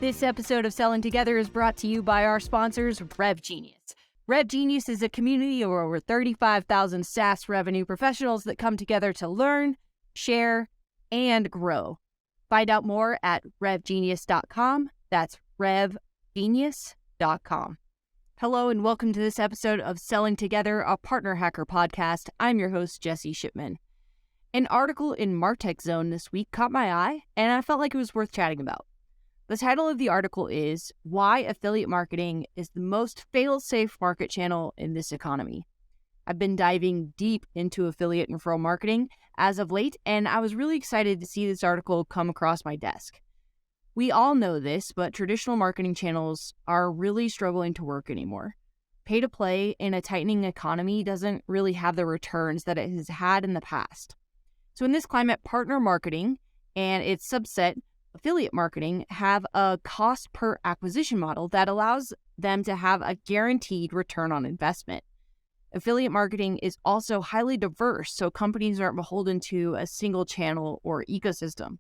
This episode of Selling Together is brought to you by our sponsors, RevGenius. RevGenius is a community of over 35,000 SaaS revenue professionals that come together to learn, share, and grow. Find out more at revgenius.com. That's revgenius.com. Hello and welcome to this episode of Selling Together, a Partner Hacker podcast. I'm your host, Jesse Shipman. An article in Martech Zone this week caught my eye, and I felt like it was worth chatting about. The title of the article is Why Affiliate Marketing is the Most Fail-Safe Market Channel in This Economy. I've been diving deep into affiliate and referral marketing as of late, and I was really excited to see this article come across my desk. We all know this, but traditional marketing channels are really struggling to work anymore. Pay-to-play in a tightening economy doesn't really have the returns that it has had in the past. So in this climate, partner marketing and its subset, affiliate marketing, have a cost per acquisition model that allows them to have a guaranteed return on investment. Affiliate marketing is also highly diverse, so companies aren't beholden to a single channel or ecosystem.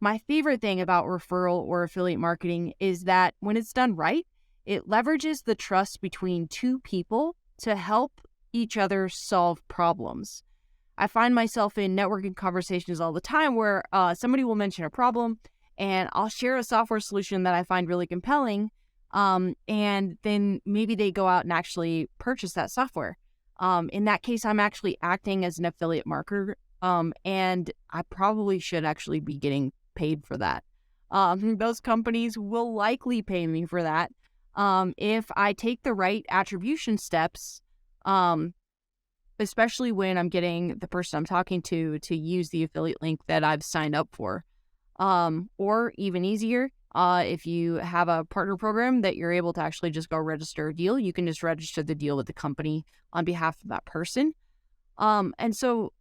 My favorite thing about referral or affiliate marketing is that when it's done right, it leverages the trust between two people to help each other solve problems. I find myself in networking conversations all the time where somebody will mention a problem and I'll share a software solution that I find really compelling, and then maybe they go out and actually purchase that software. In that case, I'm actually acting as an affiliate marketer, and I probably should actually be getting paid for that. Those companies will likely pay me for that if I take the right attribution steps, especially when I'm getting the person I'm talking to use the affiliate link that I've signed up for. Or even easier, if you have a partner program that you're able to actually just go register a deal, you can just register the deal with the company on behalf of that person. And so,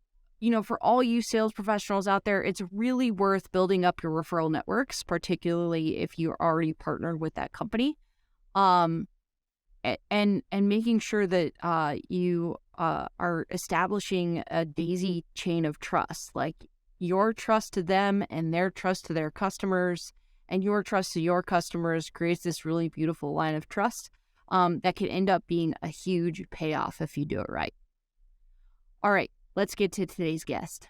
for all you sales professionals out there, it's really worth building up your referral networks, particularly if you're already partnered with that company. And making sure that you are establishing a daisy chain of trust, like your trust to them and their trust to their customers and your trust to your customers creates this really beautiful line of trust that can end up being a huge payoff if you do it right. All right, let's get to today's guest.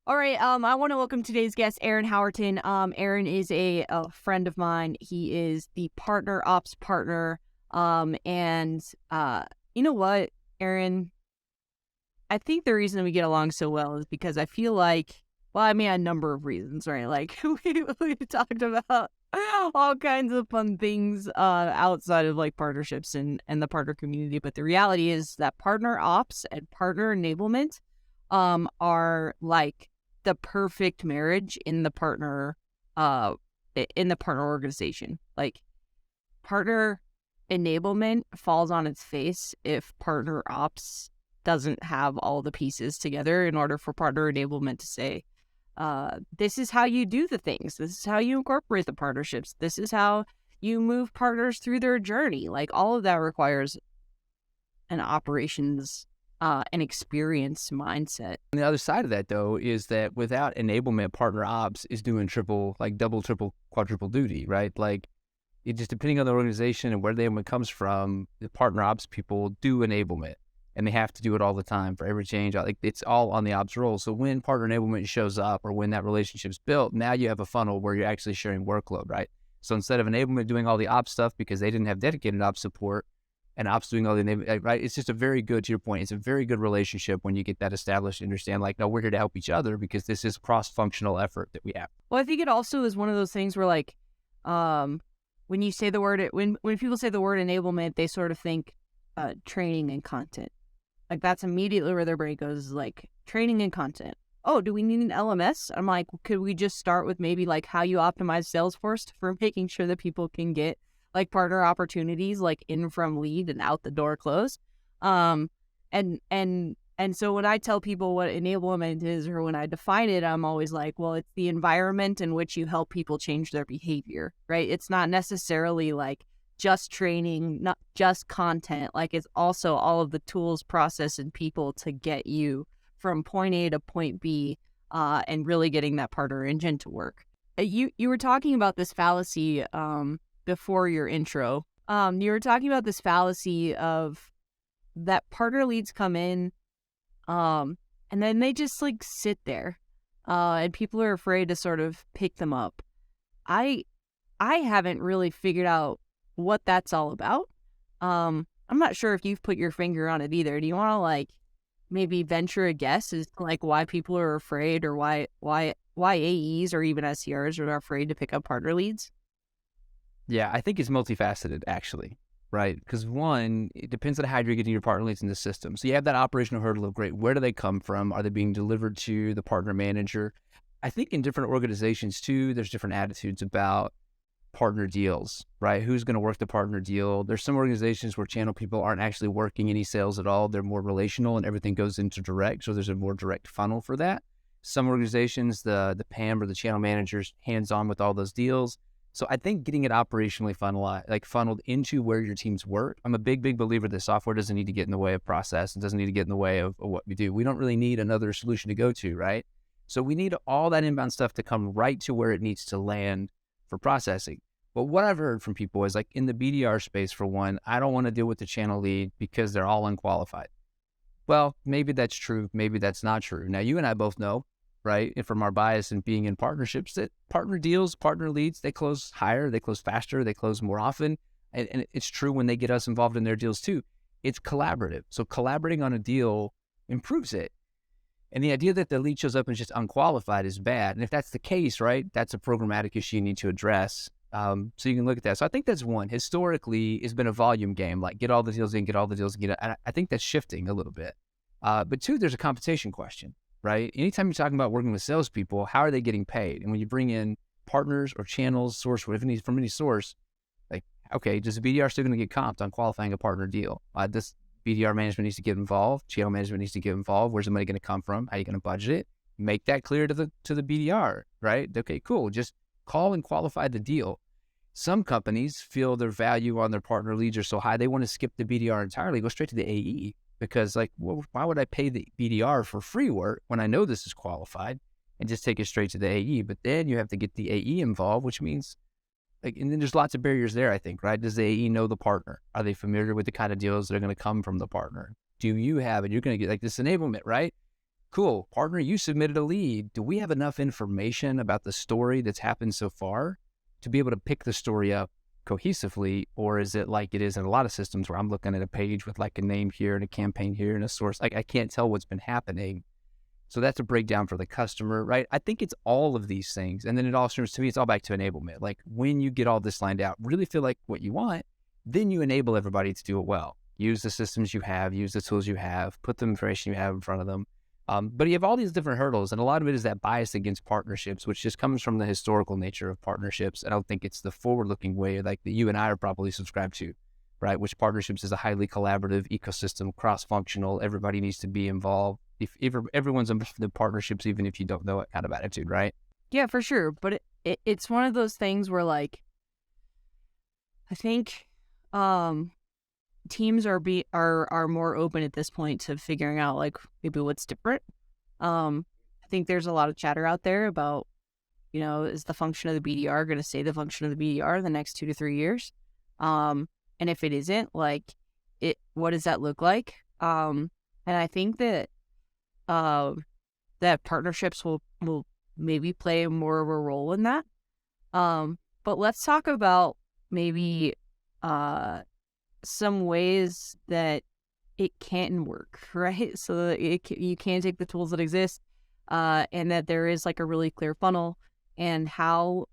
All right, I want to welcome today's guest, Aaron Howerton. Aaron is a friend of mine. He is the partner ops partner. And you know what, Aaron? I think the reason we get along so well is because I feel like, a number of reasons, right? Like we talked about all kinds of fun things outside of like partnerships and the partner community. But the reality is that partner ops and partner enablement are like the perfect marriage in the partner organization. Like partner enablement falls on its face if partner ops doesn't have all the pieces together in order for partner enablement to say, this is how you do the things. This is how you incorporate the partnerships. This is how you move partners through their journey. Like all of that requires an operations and experience mindset. On the other side of that, though, is that without enablement, partner ops is doing double, triple, quadruple duty, right? Like it just depending on the organization and where the enablement comes from, the partner ops people do enablement. And they have to do it all the time for every change. Like it's all on the ops role. So when partner enablement shows up or when that relationship's built, now you have a funnel where you're actually sharing workload, right? So instead of enablement doing all the ops stuff because they didn't have dedicated ops support and ops doing all the enablement, right? It's just a very good, to your point, it's a very good relationship when you get that established and understand like, no, we're here to help each other because this is cross-functional effort that we have. Well, I think it also is one of those things where like, when you say the word, when people say the word enablement, they sort of think training and content. Like that's immediately where their brain goes, is like training and content. Oh, do we need an LMS? I'm like, could we just start with maybe like how you optimize Salesforce for making sure that people can get like partner opportunities like in from lead and out the door close? And so when I tell people what enablement is or when I define it, I'm always like, well, it's the environment in which you help people change their behavior, right? It's not necessarily like just training, not just content. Like it's also all of the tools, process, and people to get you from point A to point B and really getting that partner engine to work. You were talking about this fallacy before your intro. You were talking about this fallacy of that partner leads come in, and then they just like sit there, and people are afraid to sort of pick them up. I haven't really figured out what that's all about. I'm not sure if you've put your finger on it either. Do you want to like maybe venture a guess as to like why people are afraid, or why AEs or even SCRs are afraid to pick up partner leads? Yeah, I think it's multifaceted, actually, right? Because one, it depends on how you're getting your partner leads in the system. So you have that operational hurdle of, great, where do they come from? Are they being delivered to the partner manager? I think in different organizations, too, there's different attitudes about partner deals, right? Who's going to work the partner deal? There's some organizations where channel people aren't actually working any sales at all. They're more relational and everything goes into direct. So there's a more direct funnel for that. Some organizations, the PAM or the channel managers hands-on with all those deals. So I think getting it operationally funneled into where your teams work. I'm a big believer that software doesn't need to get in the way of process. It doesn't need to get in the way of what we do. We don't really need another solution to go to, right? So we need all that inbound stuff to come right to where it needs to land for processing. But what I've heard from people is, like, in the BDR space, for one, I don't want to deal with the channel lead because they're all unqualified. Well, maybe that's true. Maybe that's not true. Now, you and I both know, right, and from our bias and being in partnerships, that partner deals, partner leads, they close higher, they close faster, they close more often. And it's true when they get us involved in their deals too. It's collaborative. So collaborating on a deal improves it. And the idea that the lead shows up and is just unqualified is bad. And if that's the case, right, that's a programmatic issue you need to address. So you can look at that. So I think that's one. Historically, it's been a volume game, like get all the deals in, get all the deals in. I think that's shifting a little bit. But two, there's a compensation question, right? Anytime you're talking about working with salespeople, how are they getting paid? And when you bring in partners or channels, source, whatever, from any source, like, okay, does the BDR still going to get comped on qualifying a partner deal? This BDR management needs to get involved. Channel management needs to get involved. Where's the money going to come from? How are you going to budget it? Make that clear to the BDR, right? Okay, cool. Just call and qualify the deal. Some companies feel their value on their partner leads are so high, they want to skip the BDR entirely, go straight to the AE, because, like, well, why would I pay the BDR for free work when I know this is qualified, and just take it straight to the AE? But then you have to get the AE involved, which means, like, and then there's lots of barriers there, I think, right? Does the AE know the partner? Are they familiar with the kind of deals that are going to come from the partner? Do you have it? You're going to get, like, this enablement, right? Cool. Partner, you submitted a lead. Do we have enough information about the story that's happened so far to be able to pick the story up cohesively? Or is it like it is in a lot of systems where I'm looking at a page with like a name here and a campaign here and a source? Like, I can't tell what's been happening. So that's a breakdown for the customer, right? I think it's all of these things. And then it all turns, to me, it's all back to enablement. Like, when you get all this lined out, really feel like what you want, then you enable everybody to do it well. Use the systems you have, use the tools you have, put the information you have in front of them. But you have all these different hurdles, and a lot of it is that bias against partnerships, which just comes from the historical nature of partnerships. I don't think it's the forward-looking way like that you and I are probably subscribed to, right? Which partnerships is a highly collaborative ecosystem, cross-functional. Everybody needs to be involved. If everyone's involved in partnerships, even if you don't know it, kind of attitude, right? Yeah, for sure. But it's one of those things where, like, I think teams are more open at this point to figuring out, like, maybe what's different. I think there's a lot of chatter out there about, is the function of the BDR going to stay the function of the BDR the next 2 to 3 years? And if it isn't, like, what does that look like? And I think that that partnerships will maybe play more of a role in that. But let's talk about maybe some ways that it can work, right? So that you can take the tools that exist, and that there is, like, a really clear funnel, and how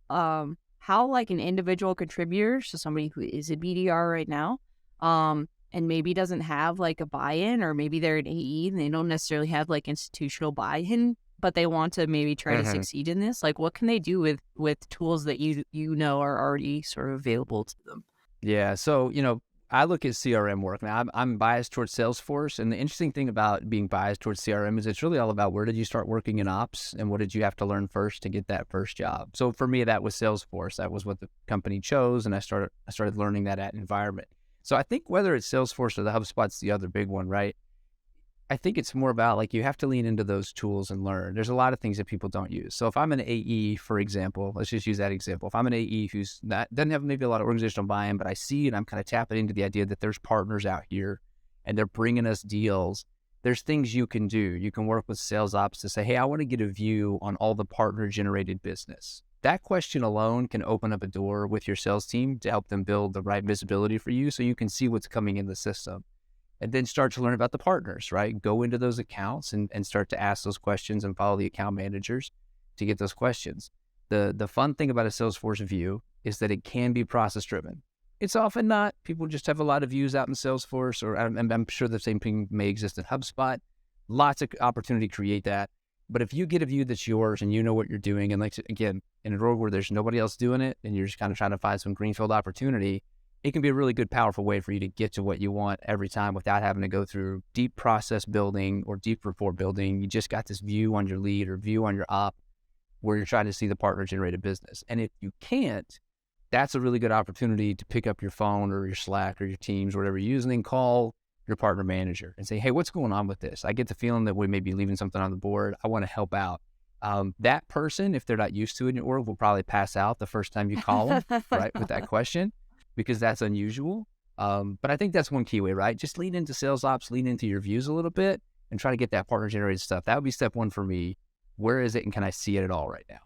like an individual contributor, so somebody who is a BDR right now, and maybe doesn't have, like, a buy-in, or maybe they're an AE and they don't necessarily have, like, institutional buy-in, but they want to maybe try to succeed in this. Like, what can they do with tools that you know are already sort of available to them? Yeah. So, I look at CRM work. Now, I'm biased towards Salesforce, and the interesting thing about being biased towards CRM is it's really all about, where did you start working in ops, and what did you have to learn first to get that first job? So for me, that was Salesforce. That was what the company chose, and I started learning that environment. So I think whether it's Salesforce or the HubSpot's the other big one, right? I think it's more about like you have to lean into those tools and learn. There's a lot of things that people don't use. So if I'm an AE, for example, let's just use that example. If I'm an AE who's not doesn't have maybe a lot of organizational buy-in, but I see and I'm kind of tapping into the idea that there's partners out here and they're bringing us deals. There's things you can do. You can work with sales ops to say, hey, I want to get a view on all the partner generated business. That question alone can open up a door with your sales team to help them build the right visibility for you so you can see what's coming in the system. And then start to learn about the partners, right? Go into those accounts and start to ask those questions and follow the account managers to get those questions. The fun thing about a Salesforce view is that it can be process driven. It's often not. People just have a lot of views out in Salesforce, or I'm sure the same thing may exist in HubSpot. Lots of opportunity to create that. But if you get a view that's yours and you know what you're doing, and like, again, in a role where there's nobody else doing it and you're just kind of trying to find some greenfield opportunity, it can be a really good, powerful way for you to get to what you want every time without having to go through deep process building or deep rapport building. You just got this view on your lead or view on your op where you're trying to see the partner generated business. And if you can't, that's a really good opportunity to pick up your phone or your Slack or your Teams or whatever you're using and call your partner manager and say, hey, what's going on with this? I get the feeling that we may be leaving something on the board. I want to help out. That person, if they're not used to it in your org, will probably pass out the first time you call them, right, with that question, because that's unusual. But I think that's one key way, right? Just lean into sales ops, lean into your views a little bit and try to get that partner generated stuff. That would be step one for me. Where is it and can I see it at all right now?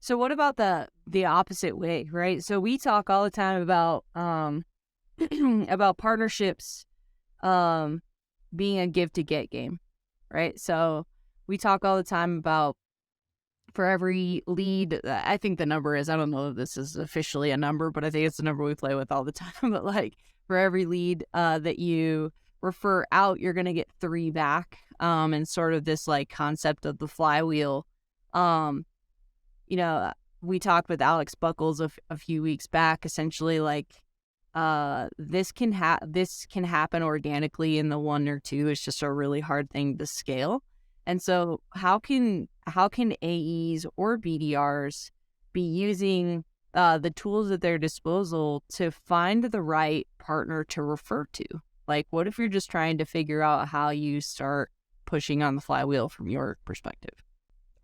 So what about the opposite way, right? So we talk all the time about about partnerships being a give to get game, right? So we talk all the time about for every lead, I think the number is, I don't know if this is officially a number, but I think it's the number we play with all the time. But like for every lead that you refer out, you're going to get 3 back. And sort of this like concept of the flywheel. You know, we talked with Alex Buckles a few weeks back, essentially like this can happen organically in the 1 or 2. It's just a really hard thing to scale. And so how can AEs or BDRs be using the tools at their disposal to find the right partner to refer to? Like, what if you're just trying to figure out how you start pushing on the flywheel from your perspective?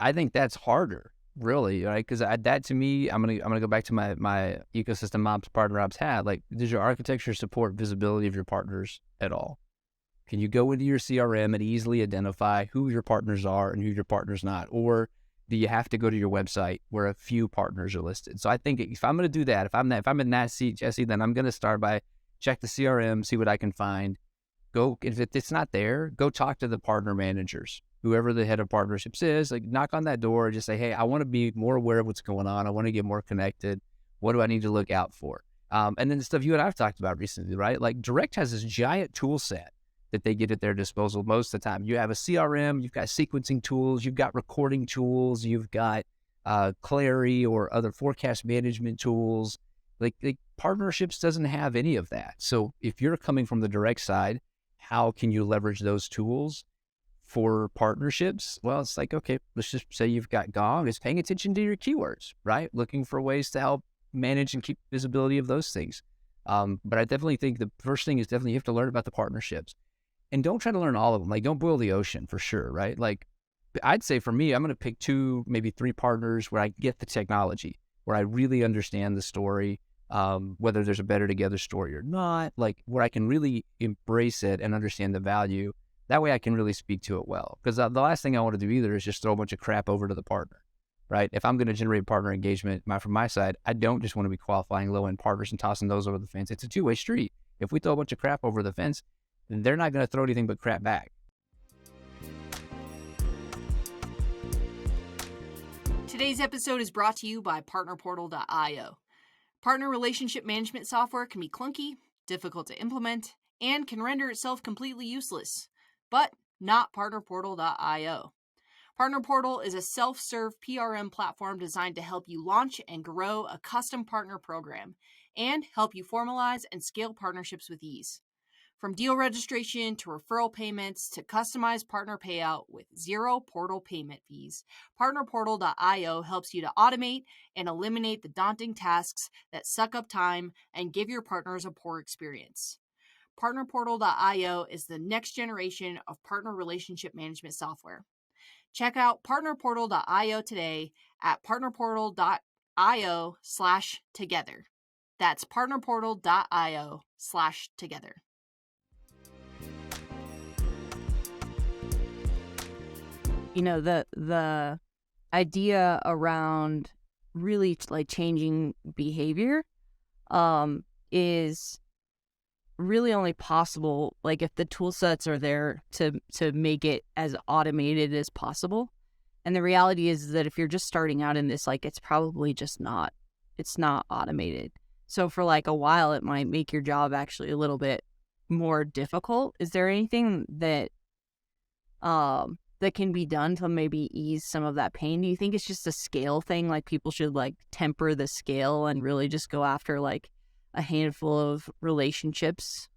I think that's harder, really, right? Because that to me, I'm gonna go back to my ecosystem ops partner ops hat. Like, does your architecture support visibility of your partners at all? Can you go into your CRM and easily identify who your partners are and who your partners not? Or do you have to go to your website where a few partners are listed? So I think if I'm going to do that, if I'm in that seat, Jesse, then I'm going to start by check the CRM, see what I can find. Go, if it's not there, go talk to the partner managers, whoever the head of partnerships is. Like, knock on that door, just say, hey, I want to be more aware of what's going on. I want to get more connected. What do I need to look out for? And then the stuff you and I've talked about recently, right? Like, Direct has this giant tool set that they get at their disposal most of the time. You have a CRM, you've got sequencing tools, you've got recording tools, you've got Clary or other forecast management tools. Like partnerships doesn't have any of that. So if you're coming from the direct side, how can you leverage those tools for partnerships? Well, it's like, okay, let's just say you've got Gong, is paying attention to your keywords, right? Looking for ways to help manage and keep visibility of those things. But I definitely think the first thing is definitely you have to learn about the partnerships. And don't try to learn all of them. Like, don't boil the ocean for sure, right? Like, I'd say for me, I'm going to pick 2, maybe 3 partners where I get the technology, where I really understand the story, whether there's a better together story or not, like where I can really embrace it and understand the value. That way I can really speak to it well. Because the last thing I want to do either is just throw a bunch of crap over to the partner, right? If I'm going to generate partner engagement from my side, I don't just want to be qualifying low-end partners and tossing those over the fence. It's a 2-way street. If we throw a bunch of crap over the fence, then they're not going to throw anything but crap back. Today's episode is brought to you by partnerportal.io. Partner relationship management software can be clunky, difficult to implement, and can render itself completely useless, but not partnerportal.io. Partner Portal is a self-serve PRM platform designed to help you launch and grow a custom partner program and help you formalize and scale partnerships with ease. From deal registration to referral payments to customized partner payout with 0 portal payment fees, partnerportal.io helps you to automate and eliminate the daunting tasks that suck up time and give your partners a poor experience. partnerportal.io is the next generation of partner relationship management software. Check out partnerportal.io today at partnerportal.io/together. That's partnerportal.io/together. You know, the idea around really like changing behavior is really only possible like if the tool sets are there to make it as automated as possible. And the reality is that if you're just starting out in this, like it's probably just not automated. So for like a while it might make your job actually a little bit more difficult. Is there anything that that can be done to maybe ease some of that pain? Do you think it's just a scale thing? Like people should like temper the scale and really just go after like a handful of relationships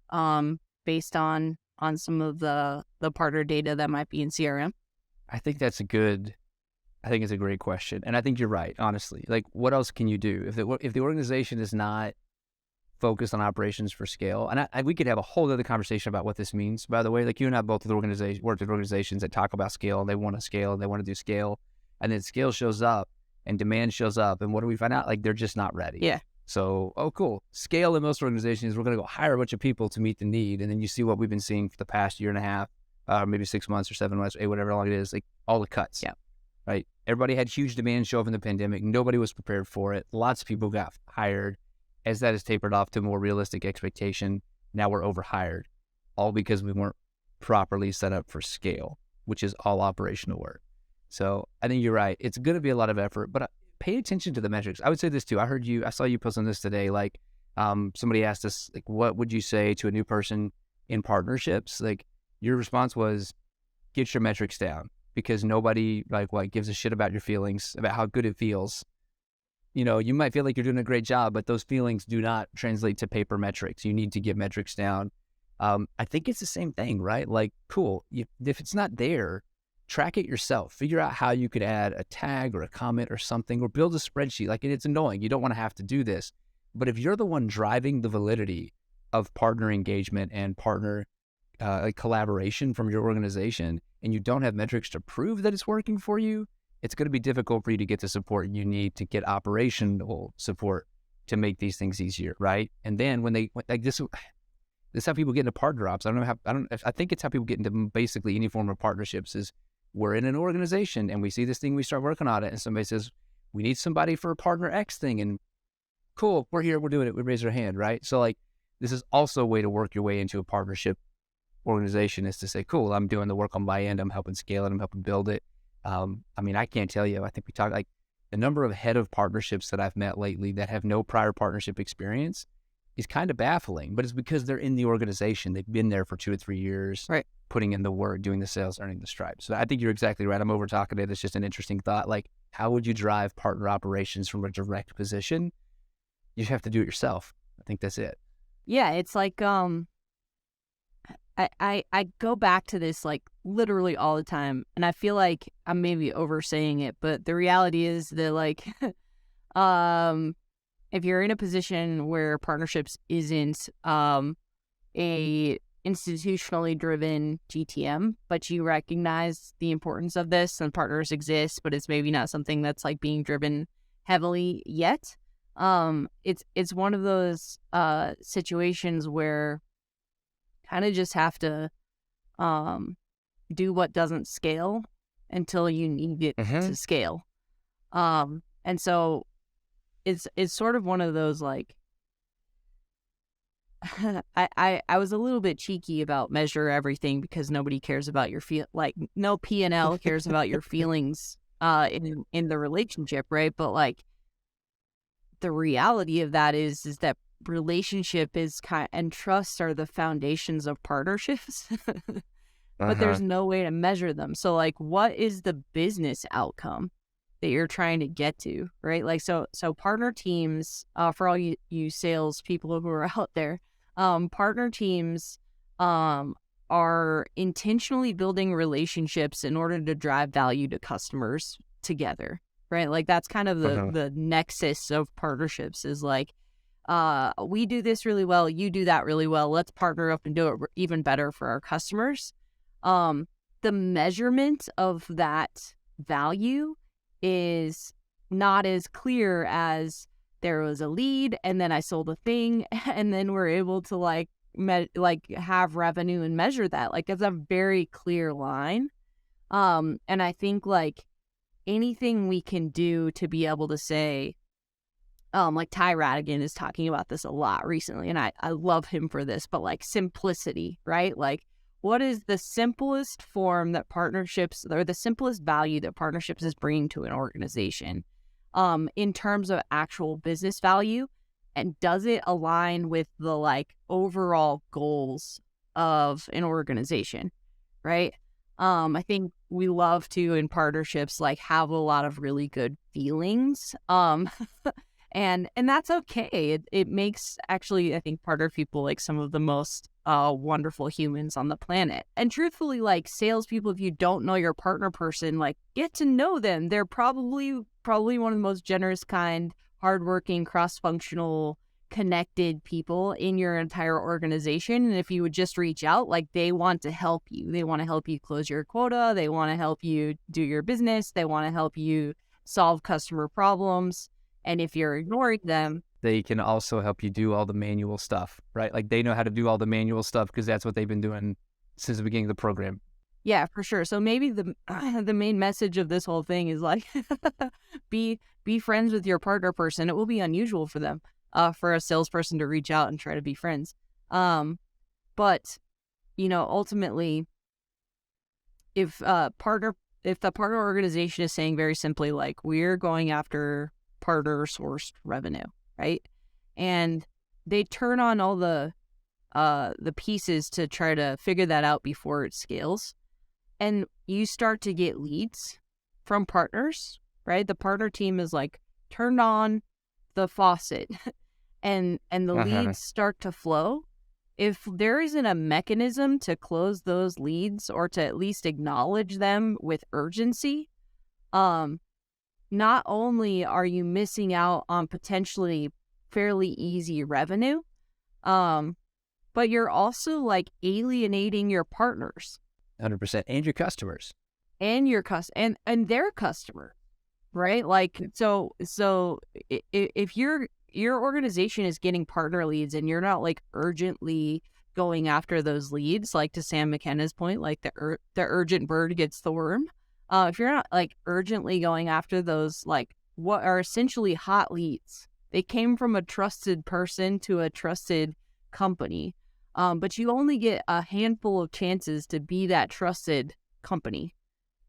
based on some of the partner data that might be in CRM? I think it's a great question. And I think you're right, honestly. Like what else can you do? If the organization is not focused on operations for scale, and we could have a whole other conversation about what this means, by the way. Like you and I both worked at organizations that talk about scale, and they want to scale, and they want to do scale. And then scale shows up and demand shows up. And what do we find out? Like they're just not ready. Yeah. So, cool. Scale in most organizations, we're going to go hire a bunch of people to meet the need. And then you see what we've been seeing for the past year and a half, maybe 6 months or 7 months, whatever long it is, like all the cuts. Yeah. Right. Everybody had huge demand show up in the pandemic. Nobody was prepared for it. Lots of people got hired. As that has tapered off to a more realistic expectation, now we're overhired, all because we weren't properly set up for scale, which is all operational work. So I think you're right. It's going to be a lot of effort, but pay attention to the metrics. I would say this too. I saw you post on this today. Like somebody asked us, like, what would you say to a new person in partnerships? Like your response was, get your metrics down, because nobody gives a shit about your feelings, about how good it feels. You know, you might feel like you're doing a great job, but those feelings do not translate to paper metrics. You need to get metrics down. I think it's the same thing, right? Like, cool. If it's not there, track it yourself. Figure out how you could add a tag or a comment or something, or build a spreadsheet. Like, it's annoying. You don't want to have to do this. But if you're the one driving the validity of partner engagement and partner collaboration from your organization, and you don't have metrics to prove that it's working for you, it's going to be difficult for you to get the support you need to get operational support to make these things easier, right? And then when this is how people get into partner ops. I think it's how people get into basically any form of partnerships. Is we're in an organization and we see this thing, we start working on it, and somebody says, we need somebody for a partner X thing, and cool, we're here, we're doing it, we raise our hand, right? So like, this is also a way to work your way into a partnership organization, is to say, cool, I'm doing the work on my end, I'm helping scale it, I'm helping build it. I mean, I can't tell you, I think we talked like the number of head of partnerships that I've met lately that have no prior partnership experience is kind of baffling, but it's because they're in the organization. They've been there for 2 or 3 years, right, putting in the work, doing the sales, earning the stripes. So I think you're exactly right. I'm over talking it. It's just an interesting thought. Like, how would you drive partner operations from a direct position? You have to do it yourself. I think that's it. Yeah, it's like I go back to this like literally all the time, and I feel like I'm maybe oversaying it, but the reality is that like if you're in a position where partnerships isn't a institutionally driven GTM, but you recognize the importance of this and partners exist, but it's maybe not something that's like being driven heavily yet. It's one of those situations where kind of just have to do what doesn't scale until you need it to scale. And so it's sort of one of those like I was a little bit cheeky about measure everything because nobody cares about your no P&L cares about your feelings in the relationship, right? But like the reality of that is that relationship is and trust are the foundations of partnerships. But there's no way to measure them. So like, what is the business outcome that you're trying to get to, right? Like, so partner teams, for all you sales people who are out there, partner teams are intentionally building relationships in order to drive value to customers together, right? Like that's kind of the nexus of partnerships is like, we do this really well, you do that really well. Let's partner up and do it even better for our customers. The measurement of that value is not as clear as there was a lead and then I sold a thing and then we're able to like have revenue and measure that. Like it's a very clear line. And I think like anything we can do to be able to say, like Ty Radigan is talking about this a lot recently, and I love him for this, but like simplicity, right? Like what is the simplest form that partnerships, or the simplest value that partnerships is bringing to an organization, in terms of actual business value, and does it align with the like overall goals of an organization, right? I think we love to in partnerships like have a lot of really good feelings. And that's okay. It makes actually, I think, partner people like some of the most wonderful humans on the planet. And truthfully, like salespeople, if you don't know your partner person, like get to know them. They're probably one of the most generous, kind, hardworking, cross-functional, connected people in your entire organization. And if you would just reach out, like they want to help you. They want to help you close your quota. They want to help you do your business. They want to help you solve customer problems. And if you're ignoring them, they can also help you do all the manual stuff, right? Like they know how to do all the manual stuff because that's what they've been doing since the beginning of the program. Yeah, for sure. So maybe the main message of this whole thing is like, be friends with your partner person. It will be unusual for them, for a salesperson to reach out and try to be friends. But you know, ultimately, if the partner organization is saying very simply like, we're going after partner sourced revenue, right? And they turn on all the pieces to try to figure that out before it scales. And you start to get leads from partners, right? The partner team is like turned on the faucet and the leads start to flow. If there isn't a mechanism to close those leads or to at least acknowledge them with urgency, not only are you missing out on potentially fairly easy revenue, but you're also like alienating your partners. 100%. And your customers. And your and their customer, right? Like, so if your organization is getting partner leads and you're not like urgently going after those leads, like to Sam McKenna's point, like the urgent bird gets the worm. If you're not like urgently going after those, like what are essentially hot leads, they came from a trusted person to a trusted company. But you only get a handful of chances to be that trusted company.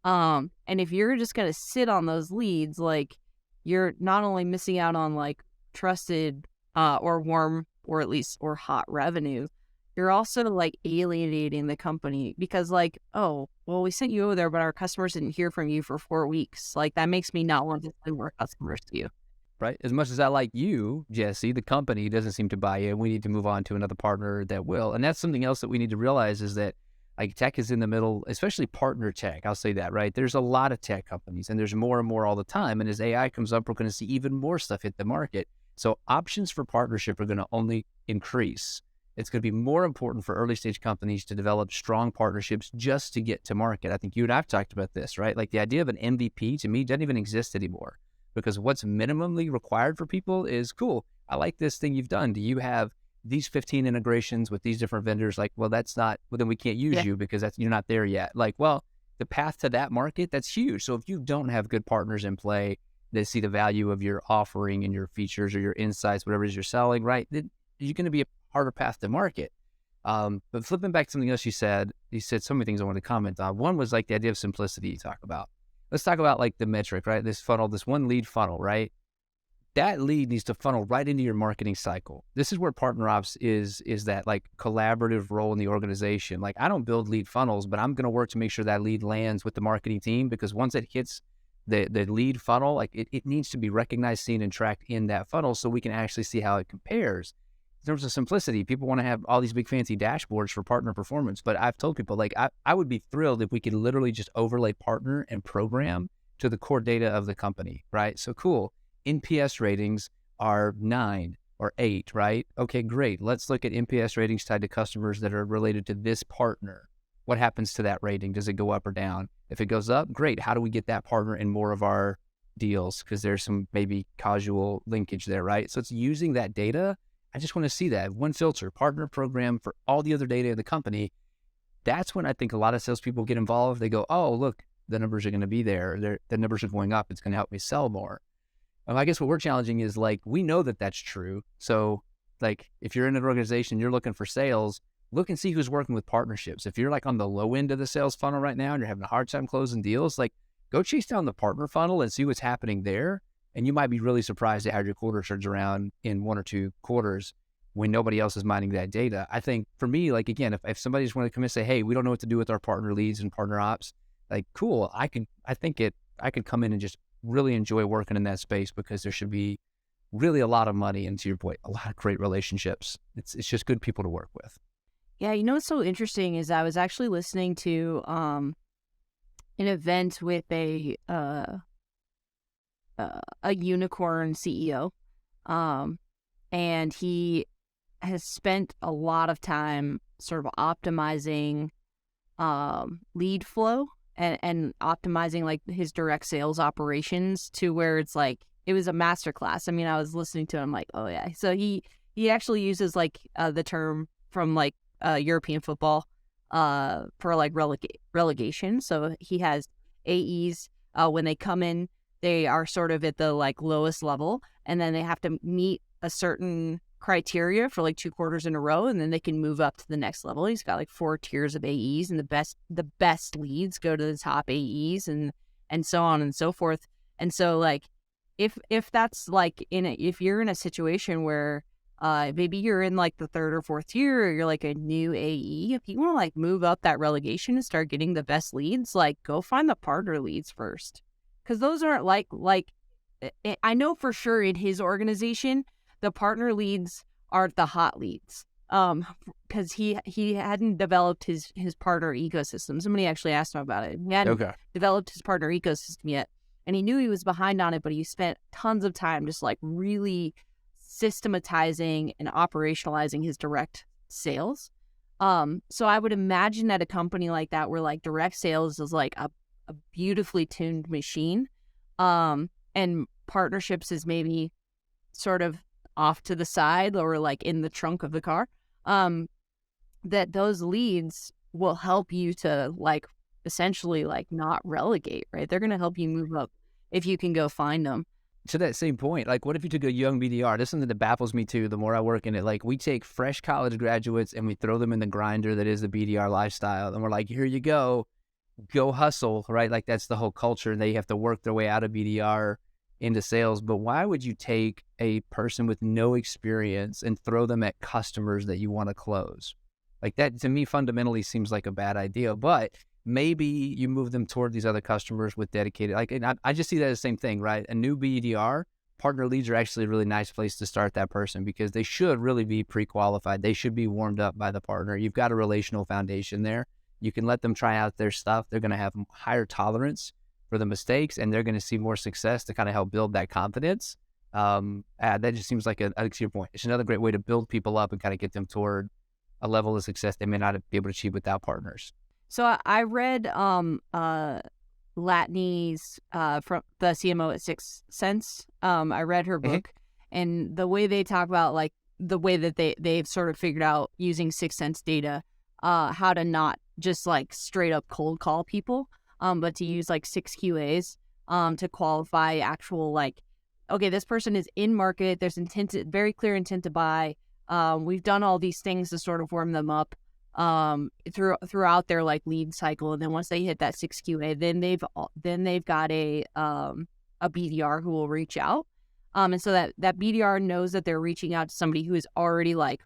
And if you're just going to sit on those leads, like you're not only missing out on like trusted, or warm, or at least, or hot revenue, you're also like alienating the company because like, oh, well, we sent you over there, but our customers didn't hear from you for 4 weeks. Like that makes me not want to send more customers to you. Right. As much as I like you, Jesse, the company doesn't seem to buy in. We need to move on to another partner that will. And that's something else that we need to realize is that like tech is in the middle, especially partner tech. I'll say that, right? There's a lot of tech companies and there's more and more all the time. And as AI comes up, we're going to see even more stuff hit the market. So options for partnership are going to only increase. It's going to be more important for early stage companies to develop strong partnerships just to get to market. I think you and I've talked about this, right? Like the idea of an MVP to me doesn't even exist anymore. Because what's minimally required for people is, cool, I like this thing you've done. Do you have these 15 integrations with these different vendors? Like, well, that's not, well, then we can't use you because you're not there yet. Like, well, the path to that market, that's huge. So if you don't have good partners in play that see the value of your offering and your features or your insights, whatever it is you're selling, right, then you're going to be a harder path to market. But flipping back to something else you said so many things I wanted to comment on. One was like the idea of simplicity you talk about. Let's talk about like the metric, right? This funnel, this one lead funnel, right? That lead needs to funnel right into your marketing cycle. This is where partner ops is that like collaborative role in the organization. Like I don't build lead funnels, but I'm going to work to make sure that lead lands with the marketing team because once it hits the lead funnel, like it needs to be recognized, seen, and tracked in that funnel so we can actually see how it compares. In terms of simplicity, people want to have all these big fancy dashboards for partner performance, but I've told people like I would be thrilled if we could literally just overlay partner and program to the core data of the company, right? So cool, NPS ratings are 9 or or 8, right? Okay, great. Let's look at NPS ratings tied to customers that are related to this partner. What happens to that rating? Does it go up or down? If it goes up, great. How do we get that partner in more of our deals? Because there's some maybe causal linkage there, right? So it's using that data. I just want to see that one filter, partner program for all the other data of the company. That's when I think a lot of salespeople get involved. They go, oh, look, the numbers are going to be there. The numbers are going up. It's going to help me sell more. I guess what we're challenging is like, we know that that's true. So like, if you're in an organization, you're looking for sales, look and see who's working with partnerships. If you're like on the low end of the sales funnel right now and you're having a hard time closing deals, like go chase down the partner funnel and see what's happening there. And you might be really surprised at how your quarter turns around in 1 or 2 quarters when nobody else is mining that data. I think for me, like, again, if somebody just want to come and say, hey, we don't know what to do with our partner leads and partner ops, like, cool. I could come in and just really enjoy working in that space because there should be really a lot of money and, to your point, a lot of great relationships. It's just good people to work with. Yeah, you know what's so interesting is I was actually listening to an event with a unicorn CEO, and he has spent a lot of time sort of optimizing lead flow and optimizing like his direct sales operations to where it's like, it was a masterclass. I mean, I was listening to him like, oh yeah. So he actually uses like the term from like European football for like relegation. So he has AEs when they come in, they are sort of at the like lowest level, and then they have to meet a certain criteria for like 2 quarters in a row, and then they can move up to the next level. He's got like 4 tiers of AEs, and the best leads go to the top AEs, and so on and so forth. And so like if that's like if you're in a situation where maybe you're in like the 3rd or 4th tier, or you're like a new AE, if you want to like move up that relegation and start getting the best leads, like go find the partner leads first, because those aren't like I know for sure in his organization the partner leads are the hot leads, because he hadn't developed his partner ecosystem. Somebody actually asked him about it. He hadn't developed his partner ecosystem yet, and he knew he was behind on it, but he spent tons of time just like really systematizing and operationalizing his direct sales. So I would imagine at a company like that, where like direct sales is like a beautifully tuned machine, and partnerships is maybe sort of off to the side or like in the trunk of the car, that those leads will help you to like essentially like not relegate, right? They're going to help you move up if you can go find them. To that same point, like what if you took a young BDR? This is something that baffles me too, the more I work in it. Like we take fresh college graduates and we throw them in the grinder that is the BDR lifestyle. And we're like, here you go hustle, right? Like that's the whole culture. And they have to work their way out of BDR into sales. But why would you take a person with no experience and throw them at customers that you want to close? Like that to me fundamentally seems like a bad idea, but maybe you move them toward these other customers with dedicated, like, and I just see that as the same thing, right? A new BDR, partner leads are actually a really nice place to start that person, because they should really be pre-qualified. They should be warmed up by the partner. You've got a relational foundation there. You can let them try out their stuff. They're going to have higher tolerance for the mistakes, and they're going to see more success to kind of help build that confidence. That just seems like to your point, it's another great way to build people up and kind of get them toward a level of success they may not be able to achieve without partners. So I read Latney's from the CMO at 6 Sense. I read her book, and the way they talk about like the way that they've sort of figured out using 6 Sense data, how to not just like straight up cold call people, but to use like 6 QAs to qualify actual like, okay, this person is in market. There's very clear intent to buy. We've done all these things to sort of warm them up throughout their like lead cycle, and then once they hit that 6 QA, then they've got a BDR who will reach out, and so that BDR knows that they're reaching out to somebody who is already like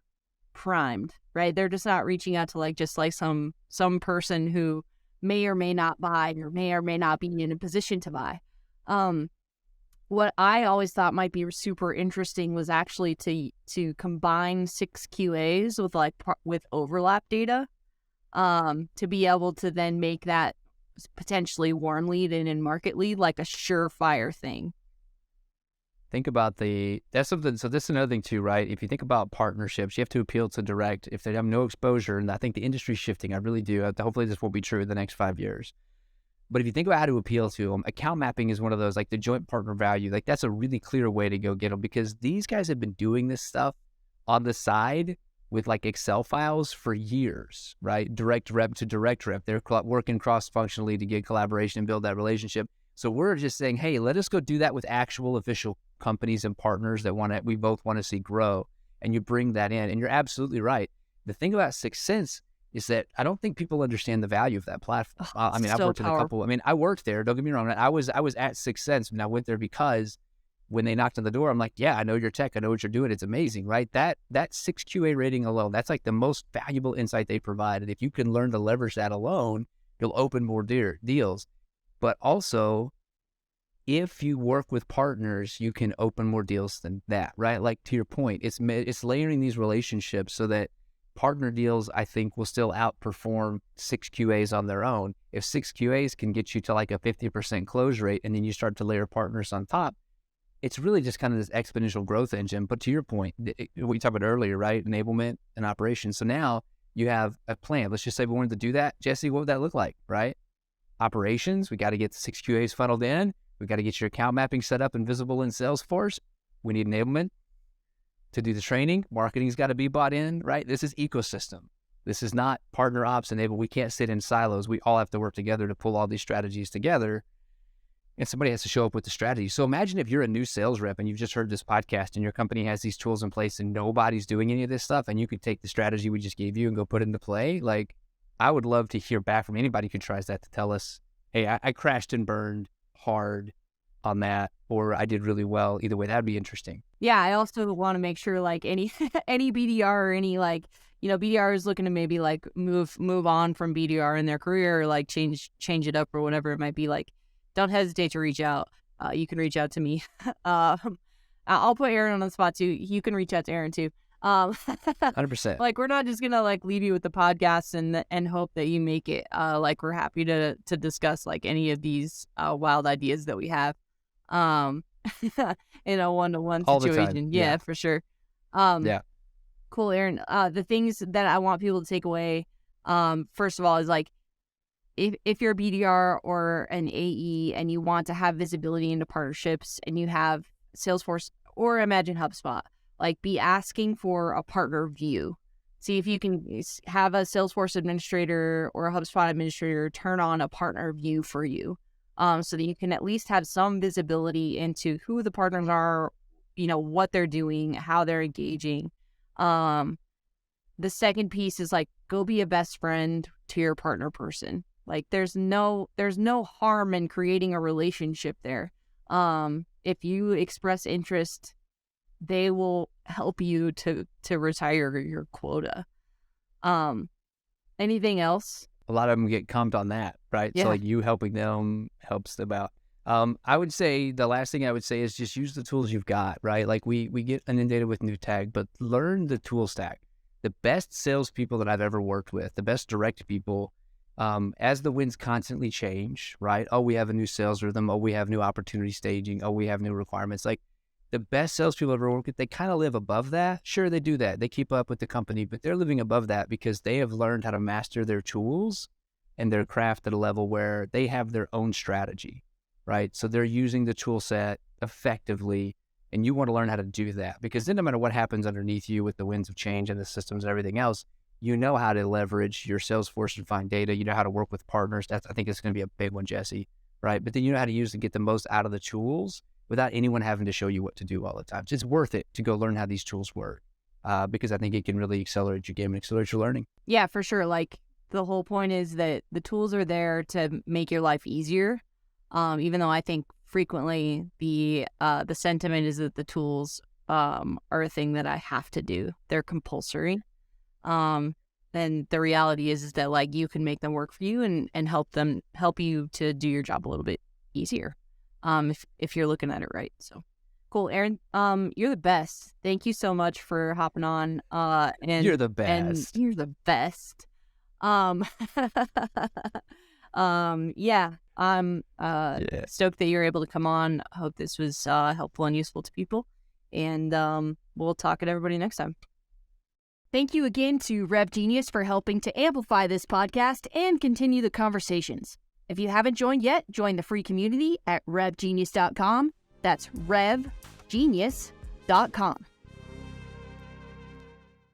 primed, right? They're just not reaching out to like just like some person who may or may not buy or may not be in a position to buy. What I always thought might be super interesting was actually to combine 6 QAs with with overlap data, to be able to then make that potentially warm lead and in market lead like a surefire thing. Think about that's something. So this is another thing too, right? If you think about partnerships, you have to appeal to direct. If they have no exposure, and I think the industry's shifting, I really do. Hopefully this will be true in the next 5 years. But if you think about how to appeal to them, account mapping is one of those, like the joint partner value. Like that's a really clear way to go get them, because these guys have been doing this stuff on the side with like Excel files for years, right? Direct rep to direct rep. They're working cross-functionally to get collaboration and build that relationship. So we're just saying, hey, let us go do that with actual official companies and partners that we both want to see grow. And you bring that in. And you're absolutely right. The thing about Sixth Sense is that I don't think people understand the value of that platform. I mean, I've worked in a couple. I mean, I worked there. Don't get me wrong. I was at Sixth Sense, and I went there because when they knocked on the door, I'm like, yeah, I know your tech. I know what you're doing. It's amazing, right? That 6 QA rating alone, that's like the most valuable insight they provide. And if you can learn to leverage that alone, you'll open more deals. But also, if you work with partners, you can open more deals than that, right? Like to your point, it's layering these relationships so that partner deals, I think, will still outperform 6 QAs on their own. If 6 QAs can get you to like a 50% close rate, and then you start to layer partners on top, it's really just kind of this exponential growth engine. But to your point, what you talked about earlier, right? Enablement and operations. So now you have a plan. Let's just say we wanted to do that. Jesse, what would that look like, right? Operations, we got to get the 6 QAs funneled in. We got to get your account mapping set up and visible in Salesforce. We need enablement to do the training. Marketing's got to be bought in, right? This is ecosystem. This is not partner ops enable. We can't sit in silos. We all have to work together to pull all these strategies together. And somebody has to show up with the strategy. So imagine if you're a new sales rep and you've just heard this podcast and your company has these tools in place and nobody's doing any of this stuff, and you could take the strategy we just gave you and go put it into play. Like, I would love to hear back from anybody who tries that to tell us, hey, I crashed and burned hard on that, or I did really well. Either way, that'd be interesting. Yeah, I also want to make sure like any BDR or any like, BDR is looking to maybe like move on from BDR in their career, or like change it up or whatever it might be. Like, don't hesitate to reach out. You can reach out to me. I'll put Aaron on the spot too. You can reach out to Aaron too. 100%. Like, we're not just gonna like leave you with the podcast and hope that you make it. Like, we're happy to discuss like any of these wild ideas that we have. In a one-to-one situation. Yeah, for sure. Yeah. Cool, Aaron. The things that I want people to take away, first of all, is like, if you're a BDR or an AE and you want to have visibility into partnerships and you have Salesforce or imagine HubSpot, like, be asking for a partner view. See if you can have a Salesforce administrator or a HubSpot administrator turn on a partner view for you, so that you can at least have some visibility into who the partners are, what they're doing, how they're engaging. The second piece is like, go be a best friend to your partner person. Like, there's no harm in creating a relationship there. If you express interest, they will help you to retire your quota. Anything else? A lot of them get comped on that, right? Yeah. So like you helping them helps them out. I would say the last thing I would say is just use the tools you've got, right? Like we get inundated with new tag, but learn the tool stack. The best salespeople that I've ever worked with, the best direct people, as the winds constantly change, right? Oh, we have a new sales rhythm. Oh, we have new opportunity staging. Oh, we have new requirements. Like, the best salespeople I've ever worked with, they kind of live above that. Sure, they do that. They keep up with the company, but they're living above that because they have learned how to master their tools and their craft at a level where they have their own strategy, right? So they're using the tool set effectively, and you want to learn how to do that, because then no matter what happens underneath you with the winds of change and the systems and everything else, you know how to leverage your Salesforce and find data. You know how to work with partners. I think it's going to be a big one, Jesse, right? But then you know how to use and get the most out of the tools without anyone having to show you what to do all the time. So it's worth it to go learn how these tools work, because I think it can really accelerate your game and accelerate your learning. Yeah, for sure. Like, the whole point is that the tools are there to make your life easier. Even though I think frequently the sentiment is that the tools are a thing that I have to do. They're compulsory. And the reality is that like, you can make them work for you and help you to do your job a little bit easier. If you're looking at it right. So cool, Aaron. You're the best. Thank you so much for hopping on. And you're the best. And you're the best. Yeah. I'm stoked that you're able to come on. I hope this was helpful and useful to people. And we'll talk to everybody next time. Thank you again to Rev Genius for helping to amplify this podcast and continue the conversations. If you haven't joined yet, join the free community at revgenius.com. That's revgenius.com.